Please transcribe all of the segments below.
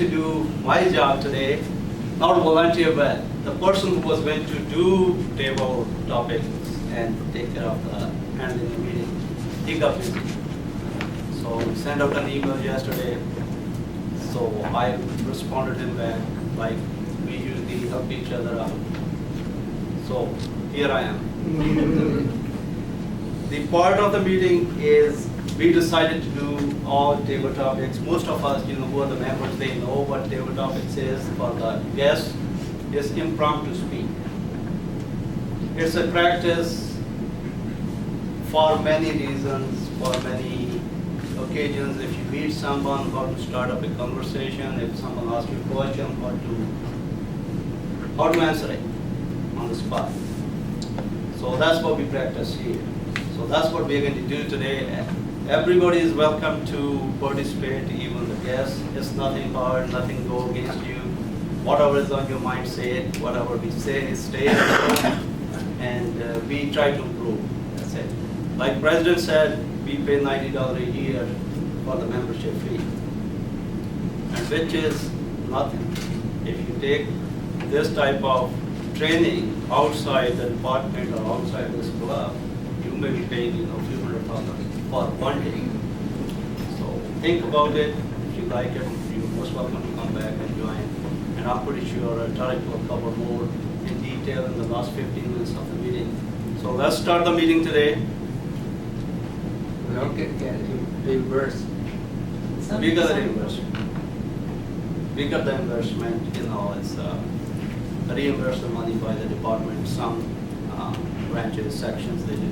to do my job today, not volunteer, but the person who was going to do table topics and take care of the handling the meeting, he got busy. So we sent out an email yesterday. So I responded him back, like we usually help each other out. So here I am. The part of the meeting is we decided to do all table topics. Most of us, who are the members, they know what table topics is. For the guests, it's impromptu speak. It's a practice for many reasons, for many occasions. If you meet someone, how to start up a conversation. If someone asks you a question, how to answer it on the spot. So that's what we practice here. So that's what we're going to do today. Everybody is welcome to participate, even the guests. It's nothing hard, nothing go against you. Whatever is on your mind, say it. Whatever we say, stay at home. And we try to improve. That's it. Like President said, we pay $90 a year for the membership fee, and which is nothing. If you take this type of training outside the department or outside this club, you may be paying a few $100 for one day. So think about it. If you like it, you're most welcome to come back and join. And I'm pretty sure Tarek will cover more in detail in the last 15 minutes of the meeting. So let's start the meeting today. We don't get reimbursed. We got the reimbursement. We got the investment, it's the reimbursement money by the department. Some branches, sections, they do.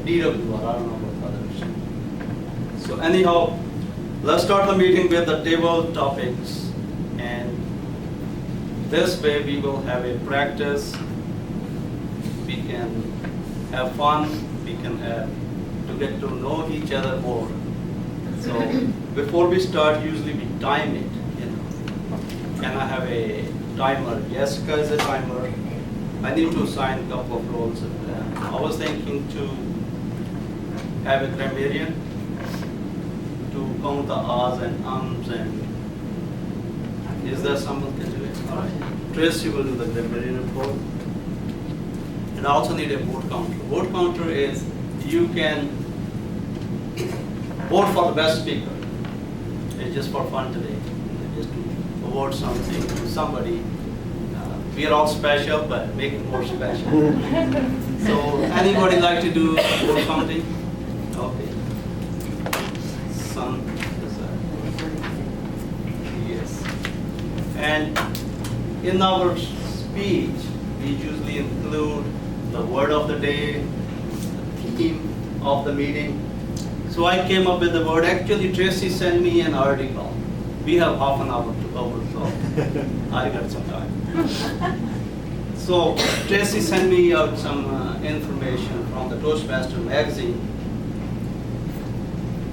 DWR, I don't know about others. So anyhow, let's start the meeting with the table topics. And this way we will have a practice. We can have fun. We can have to get to know each other more. So before we start, usually we time it. Can I have a timer? Jessica is a timer. I need to assign a couple of roles. I was thinking to have a grammarian to count the ahs and ums, and is there someone who can do it? All right. Tracy will do the grammarian report. And I also need a vote counter. Vote counter is you can vote for the best speaker. It's just for fun today. Just to award something to somebody. We are all special, but make it more special. So anybody like to do vote counting? Okay. Son is yes. And in our speech, we usually include the word of the day, the theme of the meeting. So I came up with the word. Actually, Tracy sent me an article. We have half an hour to cover, so I got some time. So Tracy sent me out some information from the Toastmaster magazine.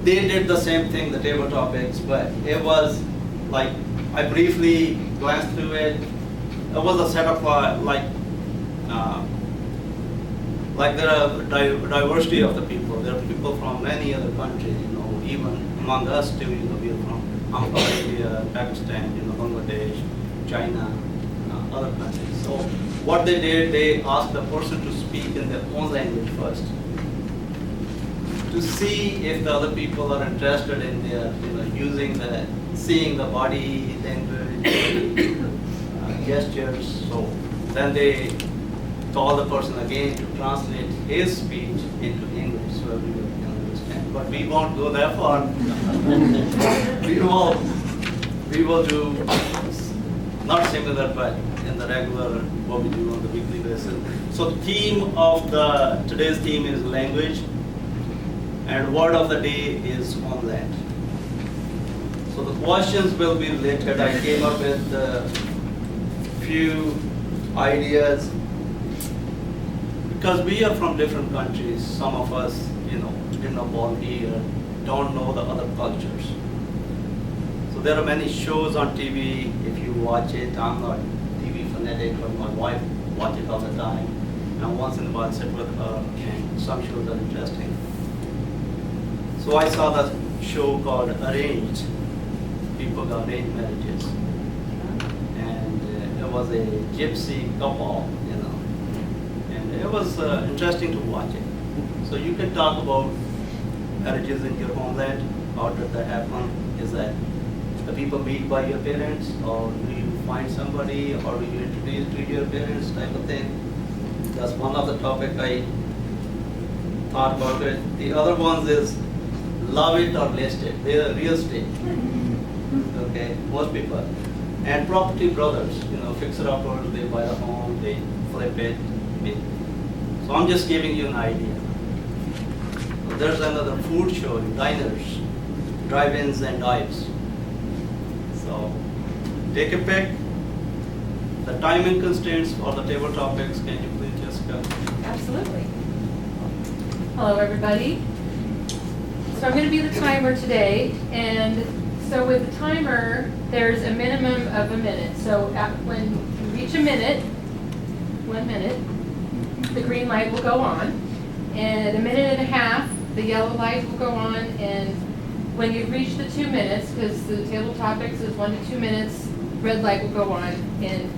They did the same thing, the table topics, but it was like, I briefly glanced through it. It was a set of like there are diversity of the people. There are people from many other countries, even among us too, we are from Hong Kong, India, Pakistan, Bangladesh, China, other countries. So what they did, they asked the person to speak in their own language first, to see if the other people are interested in their, seeing the body language, gestures. So then they told the person again to translate his speech into English so everybody can understand. But we won't go that far. we will do not similar, but in the regular what we do on the weekly basis. So today's theme is language, and word of the day is homeland. So the questions will be related. I came up with a few ideas. Because we are from different countries, some of us, did not born here, don't know the other cultures. So there are many shows on TV. If you watch it, I'm not TV fanatic, but my wife watches it all the time. And once in a while, I sit with her, and some shows are interesting. So I saw the show called Arranged. people got arranged marriages. And it was a gypsy couple, you know. And it was interesting to watch it. So you can talk about marriages in your homeland. How did that happen? Is that the people meet by your parents, or do you find somebody, or do you introduce to your parents type of thing? That's one of the topic I thought about it. The other ones is love it or list it. They are real estate. Okay, most people. And property brothers, you know, fixer-uppers, they buy the home, they flip it. So I'm just giving you an idea. So there's another food show, diners, drive-ins and dives. So take a pick. The timing constraints for the table topics, can you please just go? Absolutely. Hello, everybody. So I'm going to be the timer today, and so with the timer, there's a minimum of a minute. So when you reach a minute, 1 minute, the green light will go on, and at a minute and a half, the yellow light will go on, and when you've reached the 2 minutes, because the table topics is 1 to 2 minutes, red light will go on, and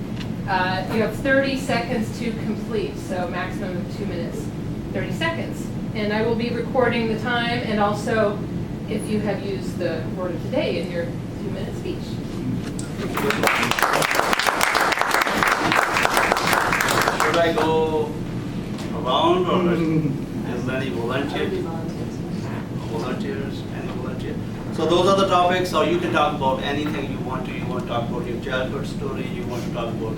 you have 30 seconds to complete, so maximum of 2 minutes, 30 seconds. And I will be recording the time, and also if you have used the word of the day in your 2-minute speech. Should I go around, or is there any volunteers? Volunteers? Any volunteers? So those are the topics, or you can talk about anything you want to. You want to talk about your childhood story, you want to talk about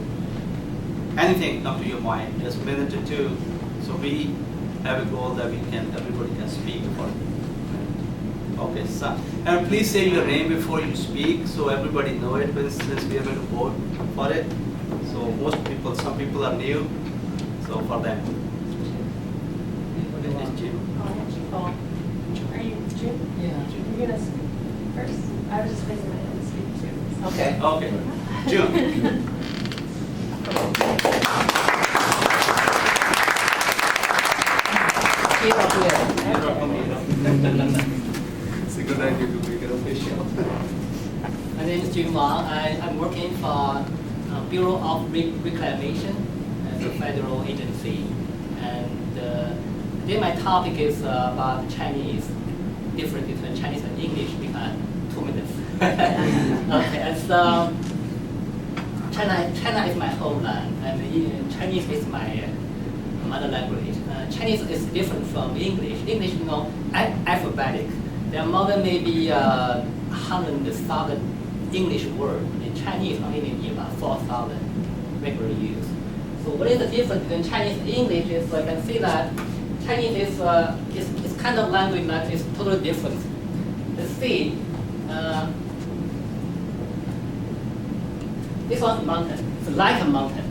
anything come to your mind, just a minute or two. So we have a goal that everybody can speak for. Okay, so, and please say your name before you speak, so everybody know it, since we are going to vote for it. So most people, some people are new, so for them. It's Jim. Are you Jim? Yeah. You're gonna speak first? I was just raising my hand to speak too. Okay. Okay, Jim. It's a good idea to make it official. My name is Jim Wang. I'm working for Bureau of Reclamation, the federal agency. And today my topic is about Chinese, difference between Chinese and English. We have 2 minutes. Okay, and so China is my homeland, and Chinese is my mother language. Chinese is different from English. English, you know, alphabetic. There are more than maybe 100,000 English words. In Chinese, only maybe about 4,000 regular use. So what is the difference between Chinese and English? Is I can see that Chinese is kind of language that is totally different. Let's see. This one's a mountain. It's like a mountain.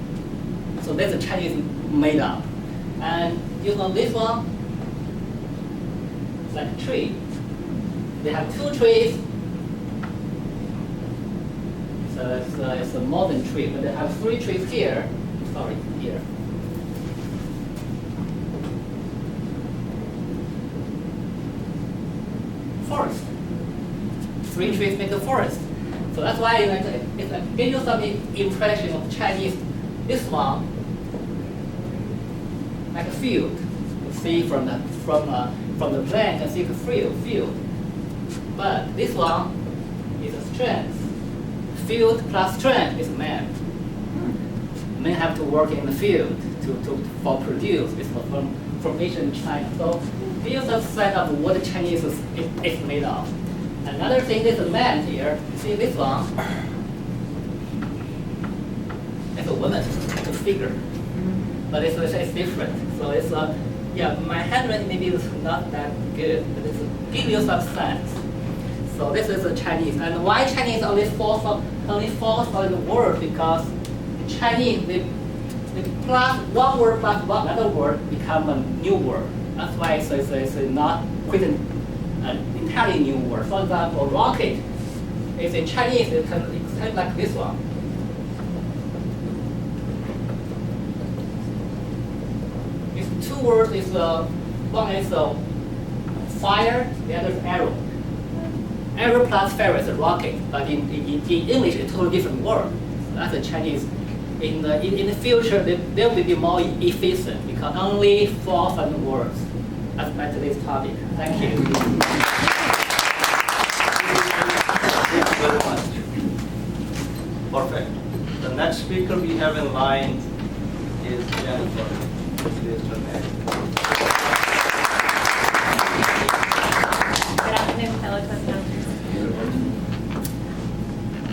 So that's a Chinese made up. And you know this one, it's like a tree. They have 2 trees. So it's a modern tree, but they have 3 trees here. Sorry, here. Forest. 3 trees make a forest. So that's why it's like give you some impression of Chinese. This one, like a field. You see from the plan, you can see the field. But this one is a strength. Field plus strength is man. Men have to work in the field for produce. This was from ancient China. So here's a set of what Chinese is made of. Another thing is a man here. See this one? It's a woman, it's a figure. But it's different. So it's my handwriting maybe is not that good, but it's give you some sense. So this is a Chinese. And why Chinese only four in the word? Because Chinese, they plus one word plus one other word become a new word. That's why it's not quite an entirely new word. For example, rocket is in Chinese, it's kind of like this one. It's 2 words. One is fire, the other is arrow. aeroplane ferries are rocking, but in English it's a totally different word. So that's a Chinese. In the future, they will be more efficient because only 4 foreign words. That's my today's topic. Thank you. Thank you very much. Perfect. The next speaker we have in line is Jennifer. Please raise her hand. Good afternoon, fellow Toastmasters.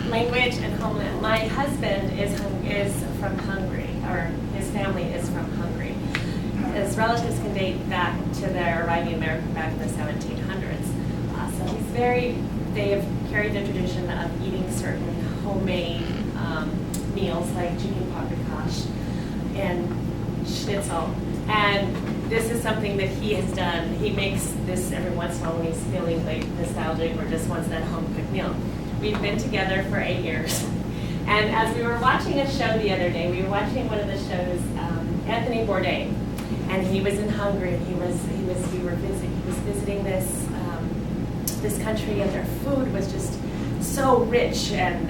Language and homeland. My husband is from Hungary, or his family is from Hungary. His relatives can date back to their arriving in America back in the 1700s. So they have carried the tradition of eating certain homemade meals like chicken paprikash and schnitzel. And this is something that he has done. He makes this every once in a while when he's feeling like nostalgic or just wants that home-cooked meal. We've been together for 8 years. And as we were watching a show the other day, we were watching one of the shows, Anthony Bourdain, and he was in Hungary, and he was visiting this this country, and their food was just so rich and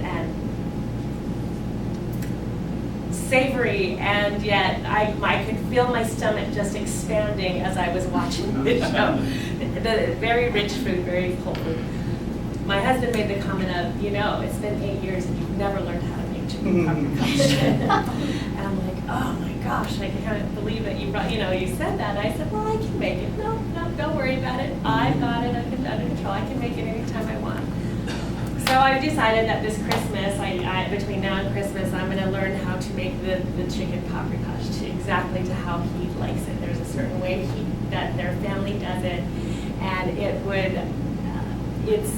savory, and yet I could feel my stomach just expanding as I was watching the show. The very rich food, very full food. My husband made the comment of, it's been 8 years and you've never learned how to make chicken paprikash. And I'm like, oh my gosh, I can't believe that you said that. And I said, well, I can make it. No, don't worry about it. I've got it under control. I can make it anytime I want. So I've decided that this Christmas, between now and Christmas, I'm going to learn how to make the chicken paprikash exactly to how he likes it. There's a certain way that their family does it, and it would. It's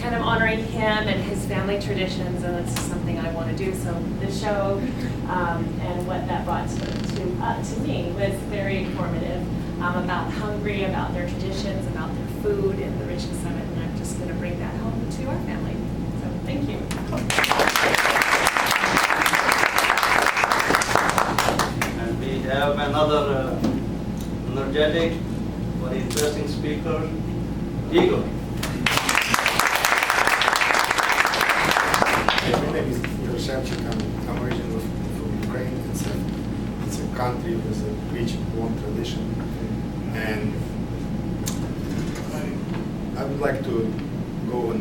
kind of honoring him and his family traditions, and it's something I want to do. So the show and what that brought to me was very informative about Hungary, about their traditions, about their food, and the richness of it. And I'm just going to bring that home to our family. So thank you. And we have another energetic, very interesting speaker, Igor. My name is Igor Shevchik. I'm originally from Ukraine. It's a country with a rich, long tradition. And I would like to go on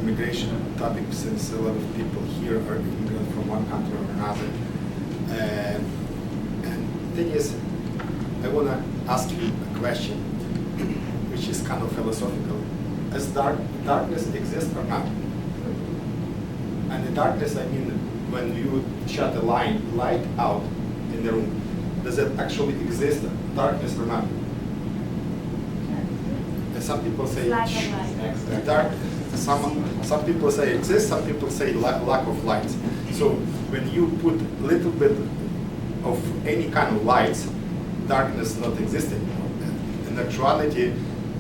immigration topic, since a lot of people here are immigrant from one country or another. And the thing is, I want to ask you a question, which is kind of philosophical. Does darkness exist or not? And the darkness, I mean, when you shut a light out in the room, does it actually exist, darkness or not? And some people say Lack of light. dark. Some people say exists. Some people say lack of light. So when you put a little bit of any kind of light, darkness not existing. In actuality,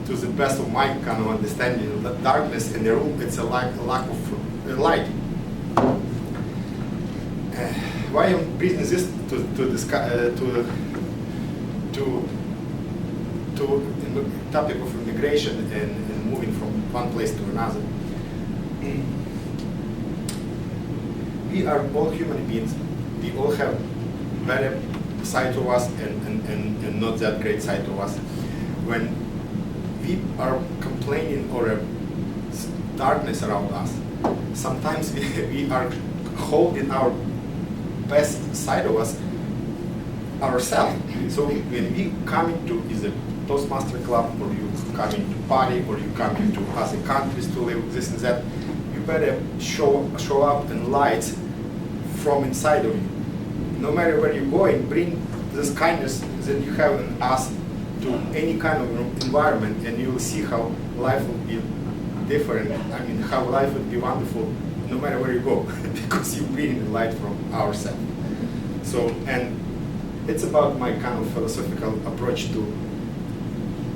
to the best of my kind of understanding, that darkness in the room, it's a lack of light. Why I'm bringing this to the topic of immigration and moving from one place to another. We are all human beings. We all have very side to us and not that great side to us. When we are complaining or darkness around us, sometimes we are holding our best side of us ourselves. So when we come into either Toastmaster Club, or you come into party, or you come into other countries to live this and that, you better show up in light from inside of you. No matter where you're going, bring this kindness that you have in us to any kind of environment, and you will see how life will be different. I mean, how life would be wonderful no matter where you go, because you bring the light from ourselves. So, and it's about my kind of philosophical approach to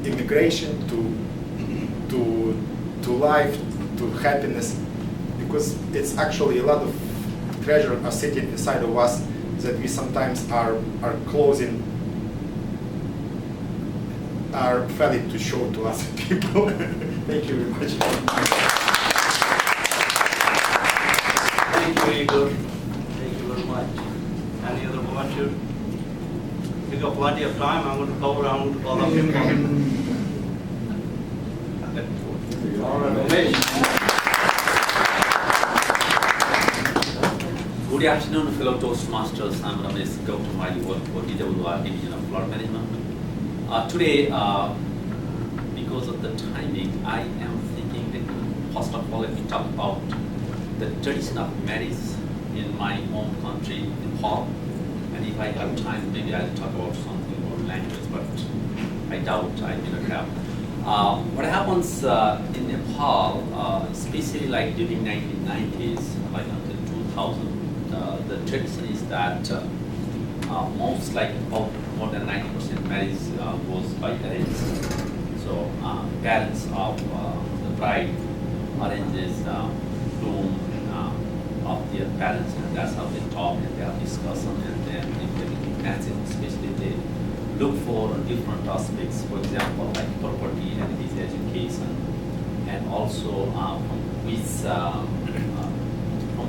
immigration, to life, to happiness, because it's actually a lot of treasure are sitting inside of us that we sometimes are closing, are failing to show to other people. Thank you very much. Thank you, Igor. Thank you very much. Any other volunteer? We got plenty of time. I'm going to go around all of you. All right, Ramesh. Good afternoon, fellow Toastmasters. I'm Ramesh Gautam. I work for DWR Division of Flood Management. Today, because of the timing, I am thinking that first of all, let me talk about the tradition of marriage in my home country, Nepal. And if I have time, maybe I'll talk about something about language, but I doubt I may not have. What happens in Nepal, especially like during 1990s, like until 2000, the tradition is that most like more than 90% marriage goes by arranged. So parents of the bride arranges room of their parents, and that's how they talk and they have discussion, and then if everything matches, especially they look for different aspects, for example, like property and his education, and also from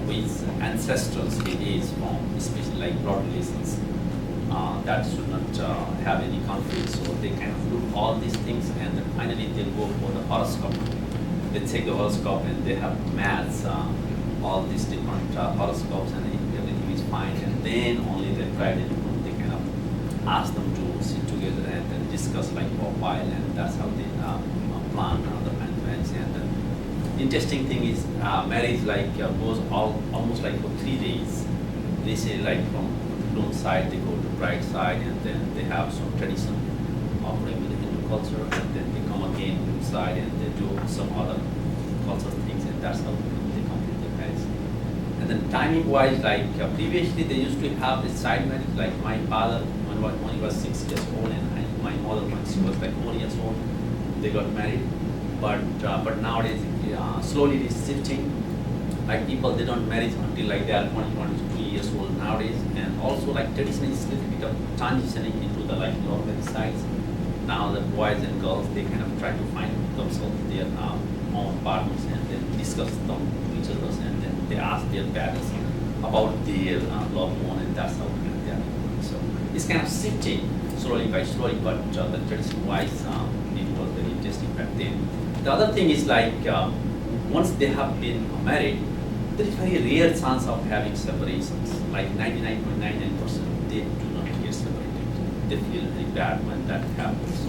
which ancestors he is from, especially like blood relations. That should not have any conflict, so they kind of look all these things, and then finally they go for the horoscope. They take the horoscope and they have maths, all these different horoscopes, and if everything is fine, and then only the bride and groom, they kind of ask them to sit together and then discuss like for a while, and that's how they plan the marriage. And the interesting thing is marriage like goes almost like for 3 days. They say like from groom side they go to bride side, and then they have some tradition offering with the Hindu culture, and then they come again groom side and they do some other cultural things, and that's how they complete their marriage. And then timing wise, like previously they used to have this side marriage, like my father when he was 6 years old, and my mother when she was like 4 years old, they got married. But nowadays slowly it is shifting. Like people, they don't marry until like they are 22 years old nowadays, and also like tradition is a little bit of transitioning into the like love marriage sides. Now the boys and girls, they kind of try to find themselves their own partners, and then discuss them to each other, and then they ask their parents about their loved one, and that's how they are. So it's kind of shifting slowly by slowly, but the tradition wise, it was very interesting back then. The other thing is like once they have been married, there is very rare chance of having separations. Like 99.99%, they do not get separated. They feel very bad when that happens.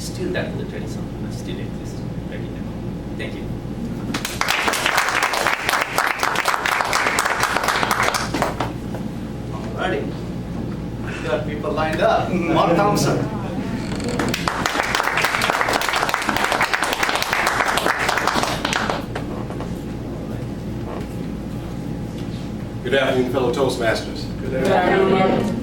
Still, that is the tradition and still exists. Very important. Thank you. Alrighty. We got people lined up. Mark Thompson. Good afternoon, fellow Toastmasters. Good afternoon, Mark.